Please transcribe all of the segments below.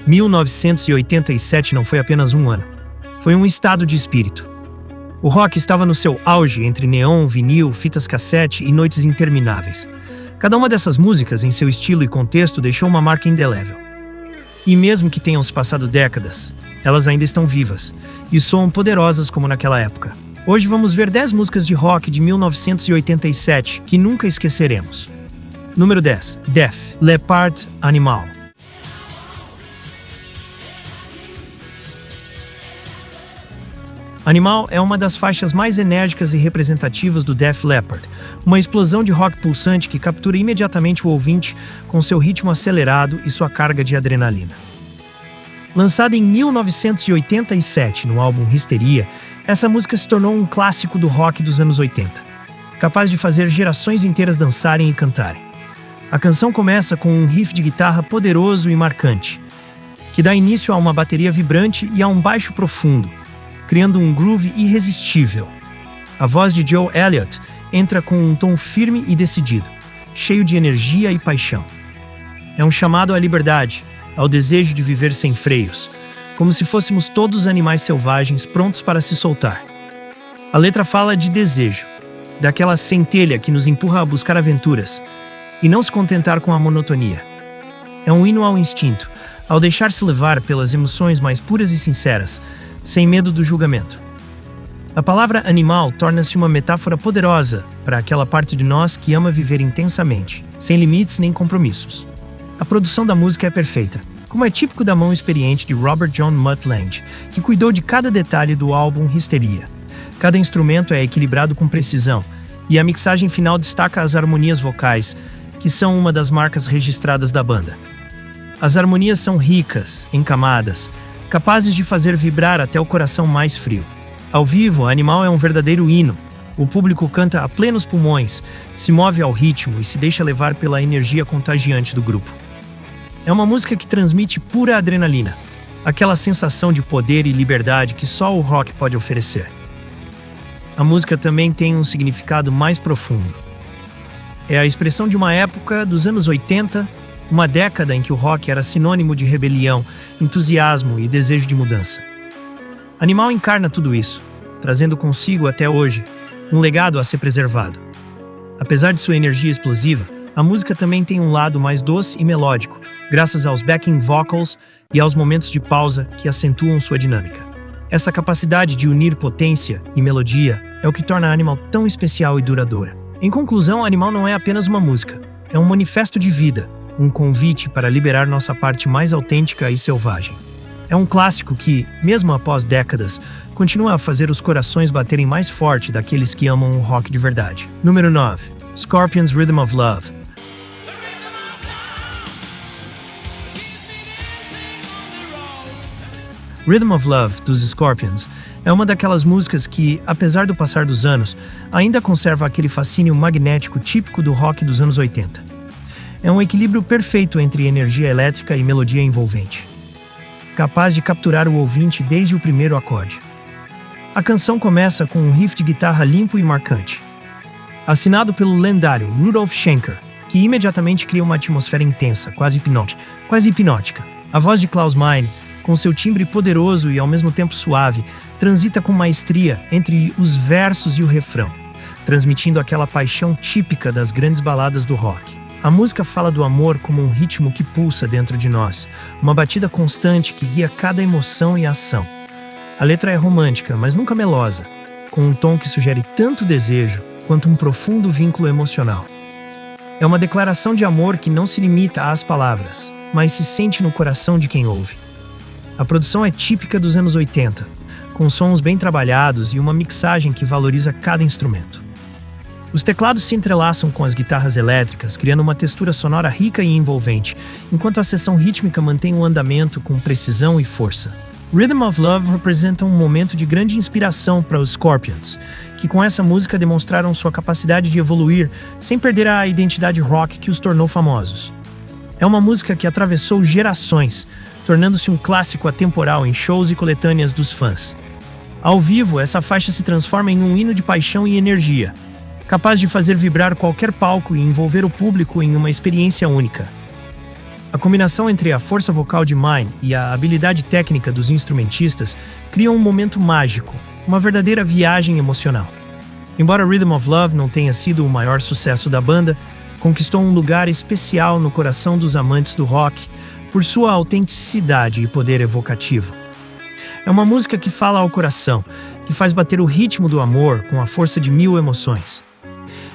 1987 não foi apenas um ano. Foi um estado de espírito. O rock estava no seu auge entre neon, vinil, fitas cassete e noites intermináveis. Cada uma dessas músicas, em seu estilo e contexto, deixou uma marca indelével. E mesmo que tenham se passado décadas, elas ainda estão vivas e soam poderosas como naquela época. Hoje vamos ver 10 músicas de rock de 1987 que nunca esqueceremos. Número 10. Def Leppard, Animal. Animal é uma das faixas mais enérgicas e representativas do Def Leppard, uma explosão de rock pulsante que captura imediatamente o ouvinte com seu ritmo acelerado e sua carga de adrenalina. Lançada em 1987 no álbum Histeria, essa música se tornou um clássico do rock dos anos 80, capaz de fazer gerações inteiras dançarem e cantarem. A canção começa com um riff de guitarra poderoso e marcante, que dá início a uma bateria vibrante e a um baixo profundo, criando um groove irresistível. A voz de Joe Elliott entra com um tom firme e decidido, cheio de energia e paixão. É um chamado à liberdade, ao desejo de viver sem freios, como se fôssemos todos animais selvagens prontos para se soltar. A letra fala de desejo, daquela centelha que nos empurra a buscar aventuras e não se contentar com a monotonia. É um hino ao instinto, ao deixar-se levar pelas emoções mais puras e sinceras, sem medo do julgamento. A palavra animal torna-se uma metáfora poderosa para aquela parte de nós que ama viver intensamente, sem limites nem compromissos. A produção da música é perfeita, como é típico da mão experiente de Robert John Mutt Lange, que cuidou de cada detalhe do álbum Histeria. Cada instrumento é equilibrado com precisão, e a mixagem final destaca as harmonias vocais, que são uma das marcas registradas da banda. As harmonias são ricas, em camadas, capazes de fazer vibrar até o coração mais frio. Ao vivo, Animal é um verdadeiro hino. O público canta a plenos pulmões, se move ao ritmo e se deixa levar pela energia contagiante do grupo. É uma música que transmite pura adrenalina, aquela sensação de poder e liberdade que só o rock pode oferecer. A música também tem um significado mais profundo. É a expressão de uma época dos anos 80, uma década em que o rock era sinônimo de rebelião, entusiasmo e desejo de mudança. Animal encarna tudo isso, trazendo consigo até hoje um legado a ser preservado. Apesar de sua energia explosiva, a música também tem um lado mais doce e melódico, graças aos backing vocals e aos momentos de pausa que acentuam sua dinâmica. Essa capacidade de unir potência e melodia é o que torna Animal tão especial e duradoura. Em conclusão, Animal não é apenas uma música, é um manifesto de vida, um convite para liberar nossa parte mais autêntica e selvagem. É um clássico que, mesmo após décadas, continua a fazer os corações baterem mais forte daqueles que amam o rock de verdade. Número 9. Scorpions Rhythm of Love. Rhythm of Love, dos Scorpions, é uma daquelas músicas que, apesar do passar dos anos, ainda conserva aquele fascínio magnético típico do rock dos anos 80. É um equilíbrio perfeito entre energia elétrica e melodia envolvente, capaz de capturar o ouvinte desde o primeiro acorde. A canção começa com um riff de guitarra limpo e marcante, assinado pelo lendário Rudolf Schenker, que imediatamente cria uma atmosfera intensa, quase hipnótica. A voz de Klaus Meine, com seu timbre poderoso e ao mesmo tempo suave, transita com maestria entre os versos e o refrão, transmitindo aquela paixão típica das grandes baladas do rock. A música fala do amor como um ritmo que pulsa dentro de nós, uma batida constante que guia cada emoção e ação. A letra é romântica, mas nunca melosa, com um tom que sugere tanto desejo quanto um profundo vínculo emocional. É uma declaração de amor que não se limita às palavras, mas se sente no coração de quem ouve. A produção é típica dos anos 80, com sons bem trabalhados e uma mixagem que valoriza cada instrumento. Os teclados se entrelaçam com as guitarras elétricas, criando uma textura sonora rica e envolvente, enquanto a seção rítmica mantém o andamento com precisão e força. Rhythm of Love representa um momento de grande inspiração para os Scorpions, que com essa música demonstraram sua capacidade de evoluir sem perder a identidade rock que os tornou famosos. É uma música que atravessou gerações, tornando-se um clássico atemporal em shows e coletâneas dos fãs. Ao vivo, essa faixa se transforma em um hino de paixão e energia, capaz de fazer vibrar qualquer palco e envolver o público em uma experiência única. A combinação entre a força vocal de Mine e a habilidade técnica dos instrumentistas cria um momento mágico, uma verdadeira viagem emocional. Embora Rhythm of Love não tenha sido o maior sucesso da banda, conquistou um lugar especial no coração dos amantes do rock por sua autenticidade e poder evocativo. É uma música que fala ao coração, que faz bater o ritmo do amor com a força de 1000 emoções.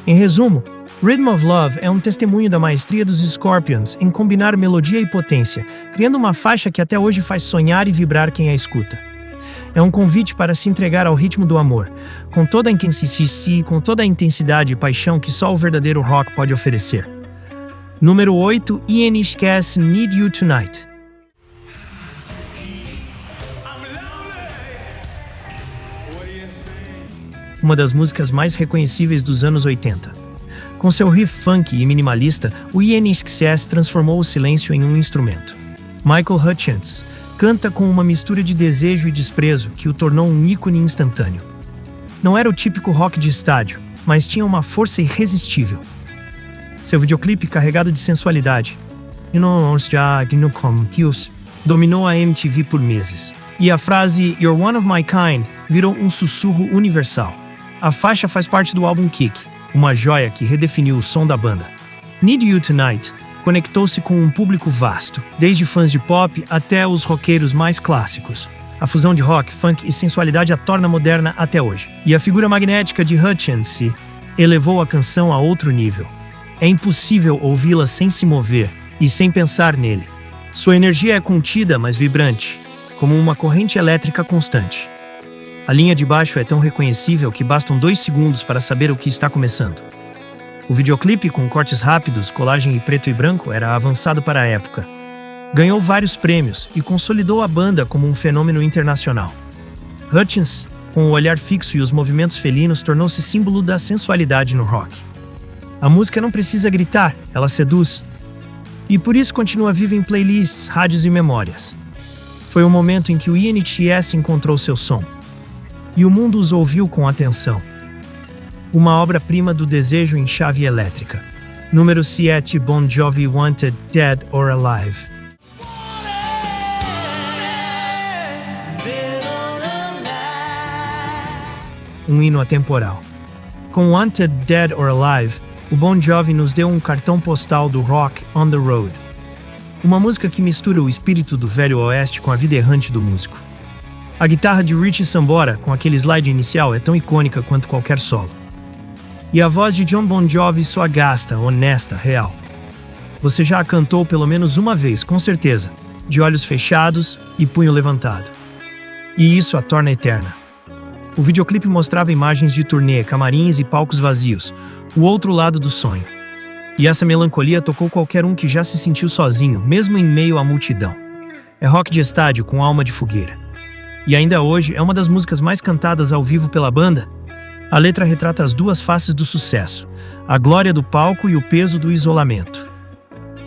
Em resumo, Rhythm of Love é um testemunho da maestria dos Scorpions em combinar melodia e potência, criando uma faixa que até hoje faz sonhar e vibrar quem a escuta. É um convite para se entregar ao ritmo do amor, com toda a intensidade e paixão que só o verdadeiro rock pode oferecer. Número 8, Ian Esquece Need You Tonight. Uma das músicas mais reconhecíveis dos anos 80. Com seu riff funk e minimalista, o Ian Esquece transformou o silêncio em um instrumento. Michael Hutchence canta com uma mistura de desejo e desprezo que o tornou um ícone instantâneo. Não era o típico rock de estádio, mas tinha uma força irresistível. Seu videoclipe carregado de sensualidade, dominou a MTV por meses. E a frase "You're one of my kind" virou um sussurro universal. A faixa faz parte do álbum Kick, uma joia que redefiniu o som da banda. Need You Tonight conectou-se com um público vasto, desde fãs de pop até os roqueiros mais clássicos. A fusão de rock, funk e sensualidade a torna moderna até hoje. E a figura magnética de Hutchence elevou a canção a outro nível. É impossível ouvi-la sem se mover e sem pensar nele. Sua energia é contida, mas vibrante, como uma corrente elétrica constante. A linha de baixo é tão reconhecível que bastam 2 segundos para saber o que está começando. O videoclipe, com cortes rápidos, colagem em preto e branco, era avançado para a época. Ganhou vários prêmios e consolidou a banda como um fenômeno internacional. Hutchence, com o olhar fixo e os movimentos felinos, tornou-se símbolo da sensualidade no rock. A música não precisa gritar, ela seduz. E por isso continua viva em playlists, rádios e memórias. Foi o momento em que o Ian Esquece encontrou seu som. E o mundo os ouviu com atenção. Uma obra-prima do desejo em chave elétrica. Número 7, Bon Jovi Wanted, Dead or Alive. Um hino atemporal. Com Wanted, Dead or Alive, o Bon Jovi nos deu um cartão postal do rock on the road. Uma música que mistura o espírito do velho oeste com a vida errante do músico. A guitarra de Richie Sambora, com aquele slide inicial, é tão icônica quanto qualquer solo. E a voz de John Bon Jovi soa gasta, honesta, real. Você já a cantou pelo menos uma vez, com certeza, de olhos fechados e punho levantado. E isso a torna eterna. O videoclipe mostrava imagens de turnê, camarins e palcos vazios, o outro lado do sonho. E essa melancolia tocou qualquer um que já se sentiu sozinho, mesmo em meio à multidão. É rock de estádio com alma de fogueira. E ainda hoje é uma das músicas mais cantadas ao vivo pela banda. A letra retrata as duas faces do sucesso, a glória do palco e o peso do isolamento.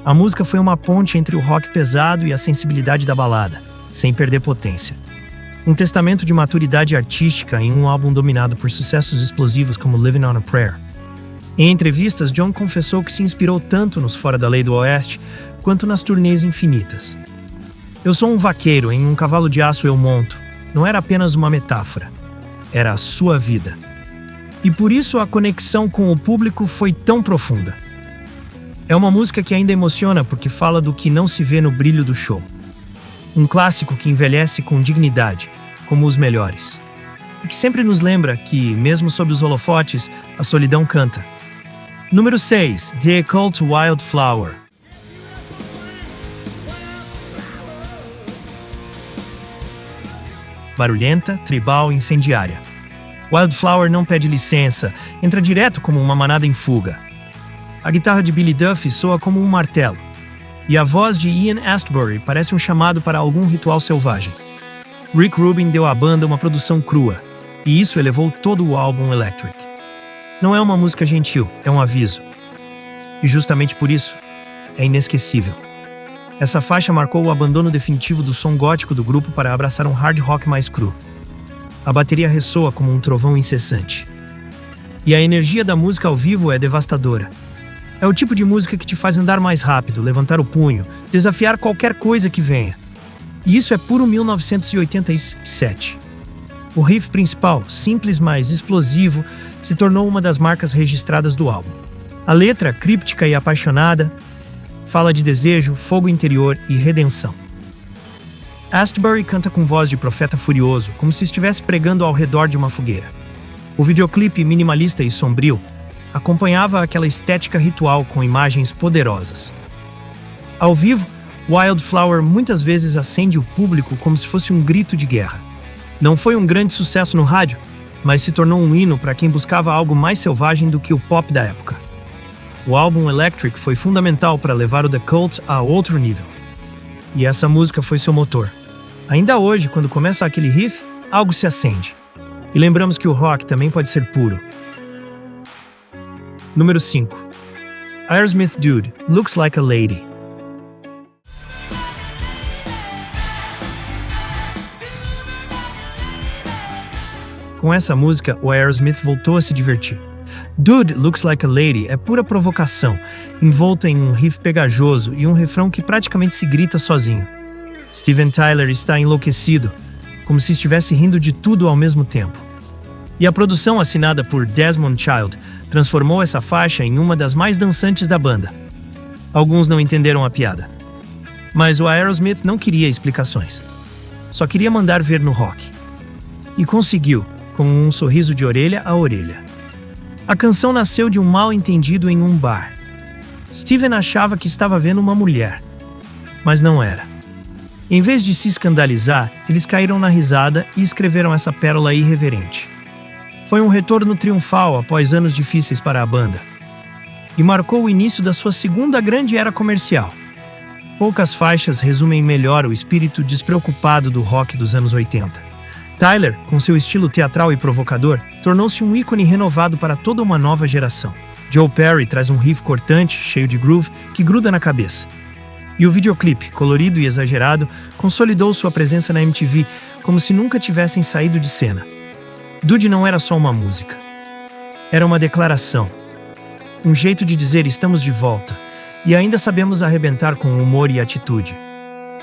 A música foi uma ponte entre o rock pesado e a sensibilidade da balada, sem perder potência. Um testamento de maturidade artística em um álbum dominado por sucessos explosivos como Living on a Prayer. Em entrevistas, John confessou que se inspirou tanto nos Fora da Lei do Oeste quanto nas turnês infinitas. "Eu sou um vaqueiro, em um cavalo de aço eu monto." Não era apenas uma metáfora, era a sua vida. E por isso a conexão com o público foi tão profunda. É uma música que ainda emociona porque fala do que não se vê no brilho do show. Um clássico que envelhece com dignidade, como os melhores. E que sempre nos lembra que, mesmo sob os holofotes, a solidão canta. Número 6, The Occult Wildflower. Barulhenta, tribal e incendiária. Wildflower não pede licença, entra direto como uma manada em fuga. A guitarra de Billy Duffy soa como um martelo, e a voz de Ian Astbury parece um chamado para algum ritual selvagem. Rick Rubin deu à banda uma produção crua, e isso elevou todo o álbum Electric. Não é uma música gentil, é um aviso. E justamente por isso, é inesquecível. Essa faixa marcou o abandono definitivo do som gótico do grupo para abraçar um hard rock mais cru. A bateria ressoa como um trovão incessante. E a energia da música ao vivo é devastadora. É o tipo de música que te faz andar mais rápido, levantar o punho, desafiar qualquer coisa que venha. E isso é puro 1987. O riff principal, simples mas explosivo, se tornou uma das marcas registradas do álbum. A letra, críptica e apaixonada, fala de desejo, fogo interior e redenção. Astbury canta com voz de profeta furioso, como se estivesse pregando ao redor de uma fogueira. O videoclipe, minimalista e sombrio, acompanhava aquela estética ritual com imagens poderosas. Ao vivo, Wildflower muitas vezes acende o público como se fosse um grito de guerra. Não foi um grande sucesso no rádio, mas se tornou um hino para quem buscava algo mais selvagem do que o pop da época. O álbum Electric foi fundamental para levar o The Cult a outro nível. E essa música foi seu motor. Ainda hoje, quando começa aquele riff, algo se acende. E lembramos que o rock também pode ser puro. Número 5. Aerosmith Dude, Looks Like a Lady. Com essa música, o Aerosmith voltou a se divertir. Dude Looks Like a Lady é pura provocação, envolta em um riff pegajoso e um refrão que praticamente se grita sozinho. Steven Tyler está enlouquecido, como se estivesse rindo de tudo ao mesmo tempo. E a produção assinada por Desmond Child transformou essa faixa em uma das mais dançantes da banda. Alguns não entenderam a piada. Mas o Aerosmith não queria explicações. Só queria mandar ver no rock. E conseguiu, com um sorriso de orelha a orelha. A canção nasceu de um mal-entendido em um bar. Steven achava que estava vendo uma mulher, mas não era. Em vez de se escandalizar, eles caíram na risada e escreveram essa pérola irreverente. Foi um retorno triunfal após anos difíceis para a banda. E marcou o início da sua segunda grande era comercial. Poucas faixas resumem melhor o espírito despreocupado do rock dos anos 80. Tyler, com seu estilo teatral e provocador, tornou-se um ícone renovado para toda uma nova geração. Joe Perry traz um riff cortante, cheio de groove, que gruda na cabeça. E o videoclipe, colorido e exagerado, consolidou sua presença na MTV, como se nunca tivessem saído de cena. Dude não era só uma música. Era uma declaração. Um jeito de dizer estamos de volta, e ainda sabemos arrebentar com humor e atitude.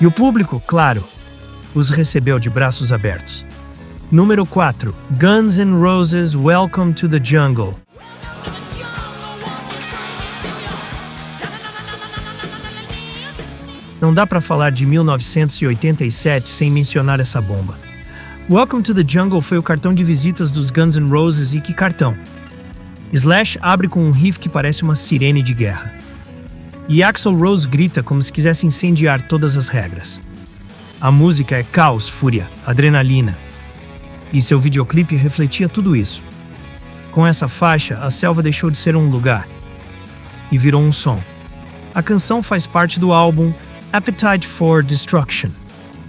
E o público, claro, os recebeu de braços abertos. Número 4. Guns N' Roses, Welcome to the Jungle. Não dá pra falar de 1987 sem mencionar essa bomba. Welcome to the Jungle foi o cartão de visitas dos Guns N' Roses e que cartão! Slash abre com um riff que parece uma sirene de guerra. E Axl Rose grita como se quisesse incendiar todas as regras. A música é caos, fúria, adrenalina. E seu videoclipe refletia tudo isso. Com essa faixa, a selva deixou de ser um lugar e virou um som. A canção faz parte do álbum Appetite for Destruction,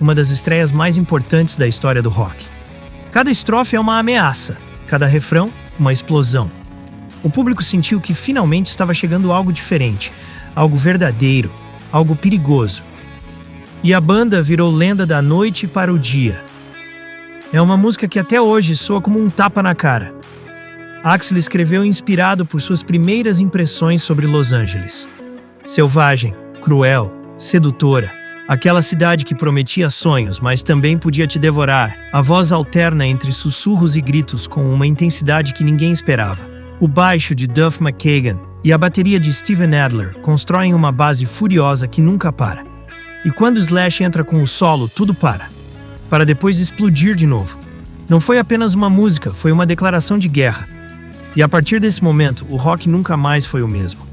uma das estreias mais importantes da história do rock. Cada estrofe é uma ameaça, cada refrão, uma explosão. O público sentiu que finalmente estava chegando algo diferente, algo verdadeiro, algo perigoso. E a banda virou lenda da noite para o dia. É uma música que até hoje soa como um tapa na cara. Axl escreveu inspirado por suas primeiras impressões sobre Los Angeles. Selvagem, cruel, sedutora. Aquela cidade que prometia sonhos, mas também podia te devorar. A voz alterna entre sussurros e gritos com uma intensidade que ninguém esperava. O baixo de Duff McKagan e a bateria de Steven Adler constroem uma base furiosa que nunca para. E quando Slash entra com o solo, tudo para depois explodir de novo. Não foi apenas uma música, foi uma declaração de guerra. E a partir desse momento, o rock nunca mais foi o mesmo.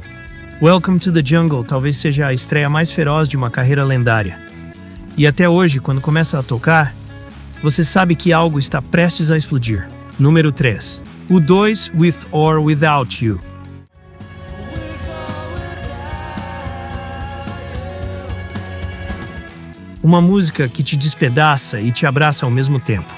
Welcome to the Jungle talvez seja a estreia mais feroz de uma carreira lendária. E até hoje, quando começa a tocar, você sabe que algo está prestes a explodir. Número 3. U2, With or Without You. Uma música que te despedaça e te abraça ao mesmo tempo.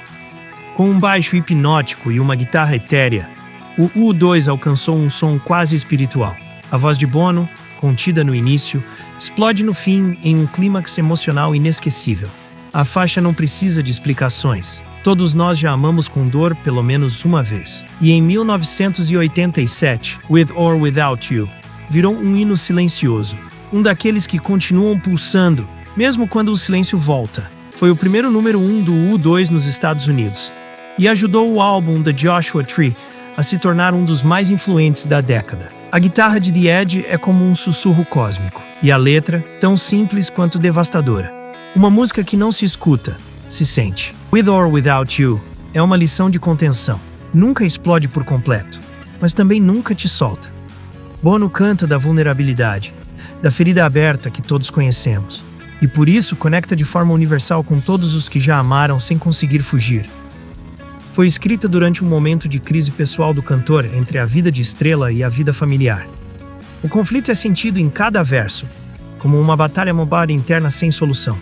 Com um baixo hipnótico e uma guitarra etérea, o U2 alcançou um som quase espiritual. A voz de Bono, contida no início, explode no fim em um clímax emocional inesquecível. A faixa não precisa de explicações. Todos nós já amamos com dor pelo menos uma vez. E em 1987, With or Without You, virou um hino silencioso, um daqueles que continuam pulsando, mesmo quando o silêncio volta. Foi o primeiro número 1 do U2 nos Estados Unidos e ajudou o álbum The Joshua Tree a se tornar um dos mais influentes da década. A guitarra de The Edge é como um sussurro cósmico, e a letra, tão simples quanto devastadora. Uma música que não se escuta, se sente. With or Without You é uma lição de contenção. Nunca explode por completo, mas também nunca te solta. Bono canta da vulnerabilidade, da ferida aberta que todos conhecemos, e por isso conecta de forma universal com todos os que já amaram sem conseguir fugir. Foi escrita durante um momento de crise pessoal do cantor entre a vida de estrela e a vida familiar. O conflito é sentido em cada verso, como uma batalha mobile interna sem solução.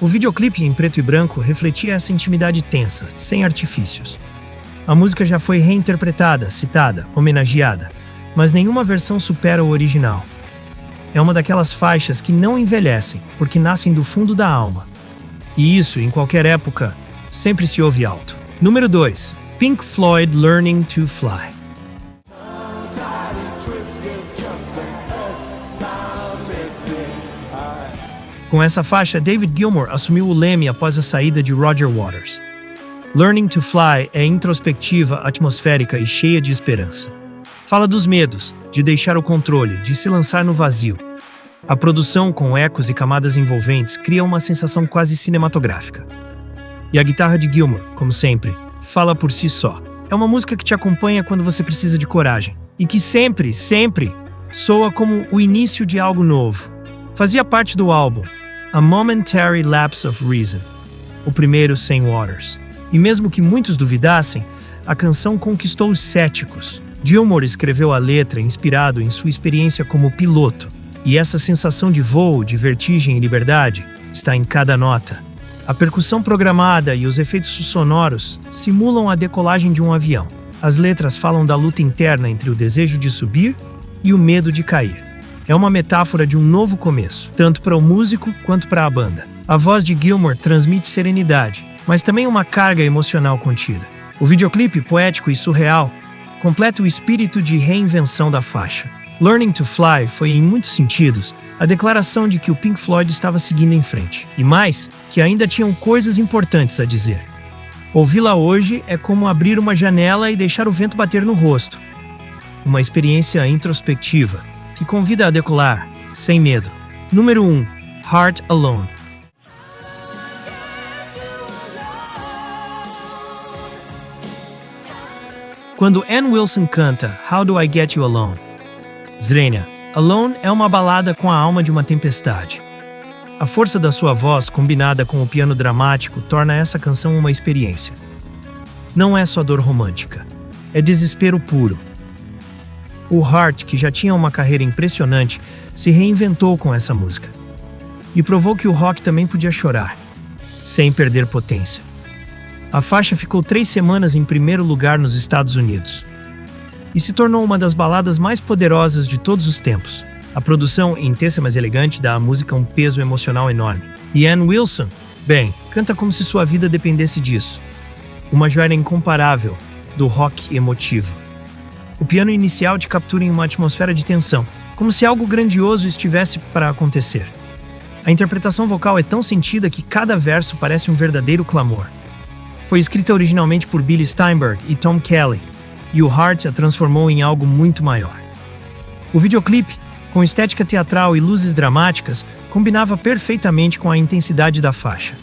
O videoclipe em preto e branco refletia essa intimidade tensa, sem artifícios. A música já foi reinterpretada, citada, homenageada, mas nenhuma versão supera o original. É uma daquelas faixas que não envelhecem, porque nascem do fundo da alma. E isso, em qualquer época, sempre se ouve alto. Número 2. Pink Floyd Learning to Fly. Com essa faixa, David Gilmour assumiu o leme após a saída de Roger Waters. Learning to Fly é introspectiva, atmosférica e cheia de esperança. Fala dos medos, de deixar o controle, de se lançar no vazio. A produção, com ecos e camadas envolventes, cria uma sensação quase cinematográfica. E a guitarra de Gilmour, como sempre, fala por si só. É uma música que te acompanha quando você precisa de coragem. E que sempre, sempre, soa como o início de algo novo. Fazia parte do álbum A Momentary Lapse of Reason, o primeiro sem Waters. E mesmo que muitos duvidassem, a canção conquistou os céticos. Gilmour escreveu a letra inspirado em sua experiência como piloto. E essa sensação de voo, de vertigem e liberdade está em cada nota. A percussão programada e os efeitos sonoros simulam a decolagem de um avião. As letras falam da luta interna entre o desejo de subir e o medo de cair. É uma metáfora de um novo começo, tanto para o músico quanto para a banda. A voz de Gilmour transmite serenidade, mas também uma carga emocional contida. O videoclipe, poético e surreal, completa o espírito de reinvenção da faixa. Learning to Fly foi, em muitos sentidos, a declaração de que o Pink Floyd estava seguindo em frente. E mais, que ainda tinham coisas importantes a dizer. Ouvi-la hoje é como abrir uma janela e deixar o vento bater no rosto. Uma experiência introspectiva, que convida a decolar, sem medo. Número 1. Heart Alone. Quando Ann Wilson canta How Do I Get You Alone? Zrenia, Alone é uma balada com a alma de uma tempestade. A força da sua voz, combinada com o piano dramático, torna essa canção uma experiência. Não é só dor romântica, é desespero puro. O Heart, que já tinha uma carreira impressionante, se reinventou com essa música. E provou que o rock também podia chorar, sem perder potência. A faixa ficou 3 semanas em primeiro lugar nos Estados Unidos. E se tornou uma das baladas mais poderosas de todos os tempos. A produção, intensa mas elegante, dá à música um peso emocional enorme. E Ann Wilson, bem, canta como se sua vida dependesse disso. Uma joia incomparável do rock emotivo. O piano inicial te captura em uma atmosfera de tensão, como se algo grandioso estivesse para acontecer. A interpretação vocal é tão sentida que cada verso parece um verdadeiro clamor. Foi escrita originalmente por Billy Steinberg e Tom Kelly, e o Heart a transformou em algo muito maior. O videoclipe, com estética teatral e luzes dramáticas, combinava perfeitamente com a intensidade da faixa.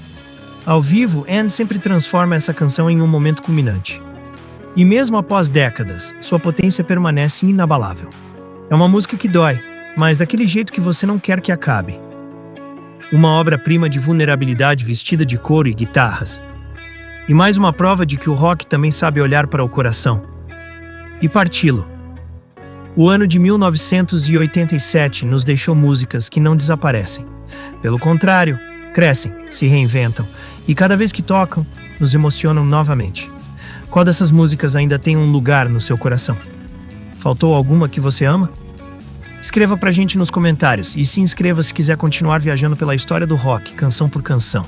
Ao vivo, Ann sempre transforma essa canção em um momento culminante. E mesmo após décadas, sua potência permanece inabalável. É uma música que dói, mas daquele jeito que você não quer que acabe. Uma obra-prima de vulnerabilidade vestida de couro e guitarras. E mais uma prova de que o rock também sabe olhar para o coração e parti-lo. O ano de 1987 nos deixou músicas que não desaparecem. Pelo contrário, crescem, se reinventam e cada vez que tocam, nos emocionam novamente. Qual dessas músicas ainda tem um lugar no seu coração? Faltou alguma que você ama? Escreva pra gente nos comentários e se inscreva se quiser continuar viajando pela história do rock, canção por canção.